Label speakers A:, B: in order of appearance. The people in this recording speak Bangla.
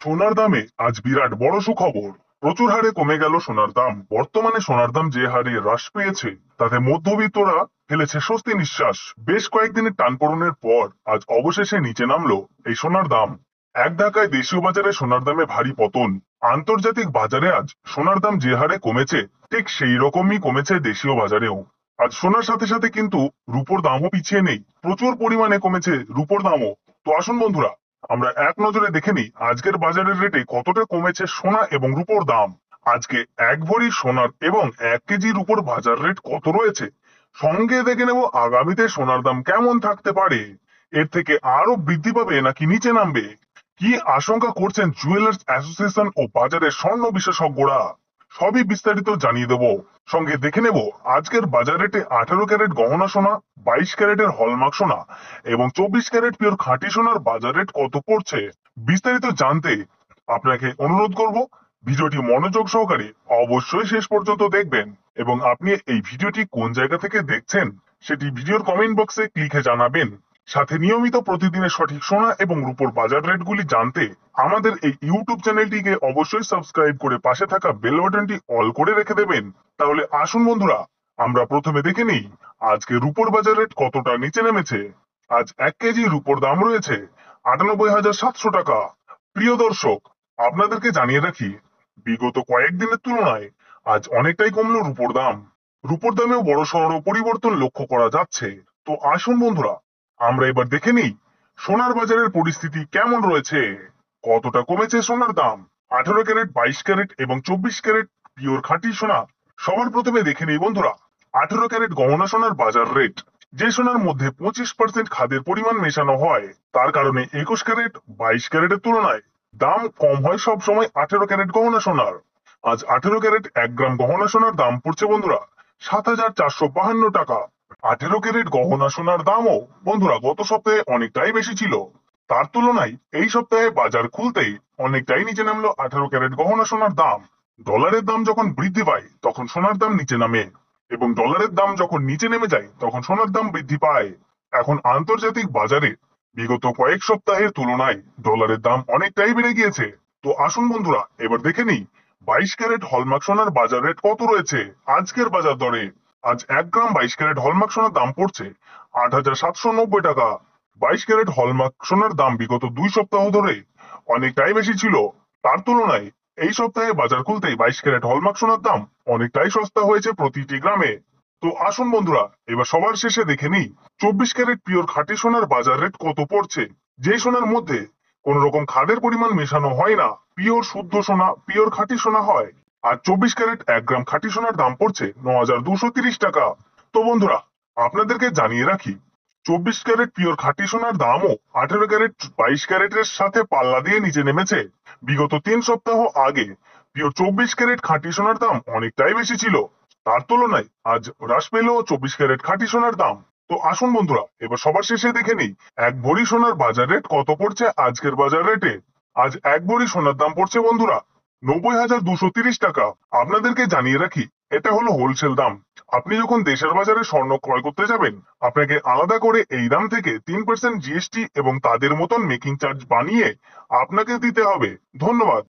A: সোনার দামে আজ বিরাট বড় সুখবর। প্রচুর হারে কমে গেল সোনার দাম। বর্তমানে সোনার দাম যে হারে হ্রাস পেয়েছে তাতে মধ্যবিত্তরা ফেলেছে স্বস্তি নিঃশ্বাস। বেশ কয়েকদিনের টানপোড়েনের পর আজ অবশেষে নিচে নামলো এই সোনার দাম। এক ধাক্কায় দেশীয় বাজারে সোনার দামে ভারী পতন। আন্তর্জাতিক বাজারে আজ সোনার দাম যে হারে কমেছে ঠিক সেই রকমই কমেছে দেশীয় বাজারেও। আজ সোনার সাথে সাথে কিন্তু রূপোর দামও পিছিয়ে নেই, প্রচুর পরিমাণে কমেছে রূপোর দামও। তো আসুন বন্ধুরা, আমরা এক নজরে দেখে নিই আজকের বাজারের রেটে কতটা কমেছে সোনা এবং রূপোর দাম। আজকে এক ভরি সোনার এবং 1 কেজি রূপোর বাজার রেট কত রয়েছে, সঙ্গে দেখে নেব আগামীতে সোনার দাম কেমন থাকতে পারে। এর থেকে আরো বৃদ্ধি পাবে নাকি নিচে নামবে, কি আশঙ্কা করছেন জুয়েলার্স অ্যাসোসিয়েশন ও বাজারের স্বর্ণ বিশেষজ্ঞরা, সবই বিস্তারিত জানিয়ে দেব। সঙ্গে দেখে নেব আজকের বাজার রেটে 18 ক্যারেট গহনা সোনা, 22 ক্যারেটের হলমার্ক সোনা এবং 24 ক্যারেট পিওর খাঁটি সোনার বাজার রেট কত পড়ছে। বিস্তারিত জানতে আপনাকে অনুরোধ করব ভিডিওটি মনোযোগ সহকারে অবশ্যই শেষ পর্যন্ত দেখবেন, এবং আপনি এই ভিডিওটি কোন জায়গা থেকে দেখছেন সেটি ভিডিওর কমেন্ট বক্সে লিখে জানাবেন। সাথে নিয়মিত প্রতিদিনের সঠিক সোনা এবং রূপোর বাজার রেটগুলি জানতে আমাদের এই ইউটিউব চ্যানেলটিকে অবশ্যই সাবস্ক্রাইব করে পাশে থাকা বেল বাটনটি অল করে রেখে দেবেন। তাহলে আসুন বন্ধুরা, আমরা প্রথমে দেখে নিই আজকে রূপোর বাজার রেট কতটা নিচে নেমেছে। আজ 1 কেজি রূপোর দাম রয়েছে 98,700 টাকা। প্রিয় দর্শক, আপনাদেরকে জানিয়ে রাখি বিগত কয়েকদিনের তুলনায় আজ অনেকটাই কমলো রূপোর দাম। রূপোর দামেও বড়সড় পরিবর্তন লক্ষ্য করা যাচ্ছে। তো আসুন বন্ধুরা, আমরা এবার দেখে নিই সোনার বাজারের পরিস্থিতি কেমন রয়েছে। কতটা কমেছে সোনার দাম। 18 ক্যারেট, 22 ক্যারেট এবং 24 ক্যারেট পিওর খাঁটি সোনা। সবার প্রথমে দেখে নিই বন্ধুরা 18 ক্যারেট গহনা সোনার বাজার রেট। যে সোনার মধ্যে 25% খাদের পরিমাণ মেশানো হয়, তার কারণে 21 ক্যারেট, 22 ক্যারেটের তুলনায় দাম কম হয় সব সময় 18 ক্যারেট গহনা সোনার। আজ 18 ক্যারেট 1 গ্রাম গহনা সোনার দাম পড়ছে বন্ধুরা 7,452 টাকা। 18 ক্যারেট গহনা সোনার দামও বন্ধুরা গত সপ্তাহে অনেকটাই বেশি ছিল। তার তুলনায় এই সপ্তাহে বাজার খুলতেই অনেকটাই নিচে নামলো 18 ক্যারেট গহনা সোনার দাম। ডলারের দাম যখন বৃদ্ধি পায় তখন সোনার দাম নিচে নামে, এবং ডলারের দাম যখন নিচে নেমে যায় তখন সোনার দাম বৃদ্ধি পায়। এখন আন্তর্জাতিক বাজারে বিগত কয়েক সপ্তাহের তুলনায় ডলারের দাম অনেকটাই বেড়ে গিয়েছে। তো আসুন বন্ধুরা, এবার দেখে নিই 22 ক্যারেট হলমার্ক সোনার বাজার রেট কত রয়েছে আজকের বাজার দরে। আজ 1 গ্রাম 22 ক্যারেট হলমার্ক সোনার দাম পড়ছে 8,790 টাকা। 22 ক্যারেট হলমার্ক সোনার দাম বিগত 2 সপ্তাহ ধরে অনেকটাই বেশি ছিল। তার তুলনায় এই সপ্তাহে বাজার খুলতেই 22 ক্যারেট হলমার্ক সোনার দাম অনেকটাই সস্তা হয়েছে প্রতিটি গ্রামে। তো আসুন বন্ধুরা, এবার সবার শেষে দেখে নিই 24 ক্যারেট পিওর খাঁটি সোনার বাজার রেট কত পড়ছে। যে সোনার মধ্যে কোন রকম খাদের পরিমাণ মেশানো হয় না, পিওর শুদ্ধ সোনা, পিওর খাঁটি সোনা হয়। আর 24 ক্যারেট 1 গ্রাম খাঁটি সোনার দাম পড়ছে 9,230 টাকা। তো বন্ধুরা, আপনাদেরকে জানিয়ে রাখি 24 ক্যারেট পিওর খাঁটি সোনার দামও 18 ক্যারেট 22 ক্যারেটের সাথে পাল্লা দিয়ে নিচে নেমেছে। বিগত 3 সপ্তাহ আগে পিওর 24 ক্যারেট খাঁটি সোনার দাম অনেকটাই বেশি ছিল। তার তুলনায় আজ হ্রাস পেল 24 ক্যারেট খাঁটি সোনার দাম। তো আসুন বন্ধুরা, এবার সবার শেষে দেখে নিই এক ভরি সোনার বাজার রেট কত পড়ছে আজকের বাজার রেটে। আজ এক ভরি সোনার দাম পড়ছে বন্ধুরা 90,230 টাকা। আপনাদেরকে জানিয়ে রাখি এটা হলো হোলসেল দাম। আপনি যখন দেশের বাজারে স্বর্ণ ক্রয় করতে যাবেন, আপনাকে আলাদা করে এই দাম থেকে 3% জিএসটি এবং তাদের মতন মেকিং চার্জ বানিয়ে আপনাকে দিতে হবে। ধন্যবাদ।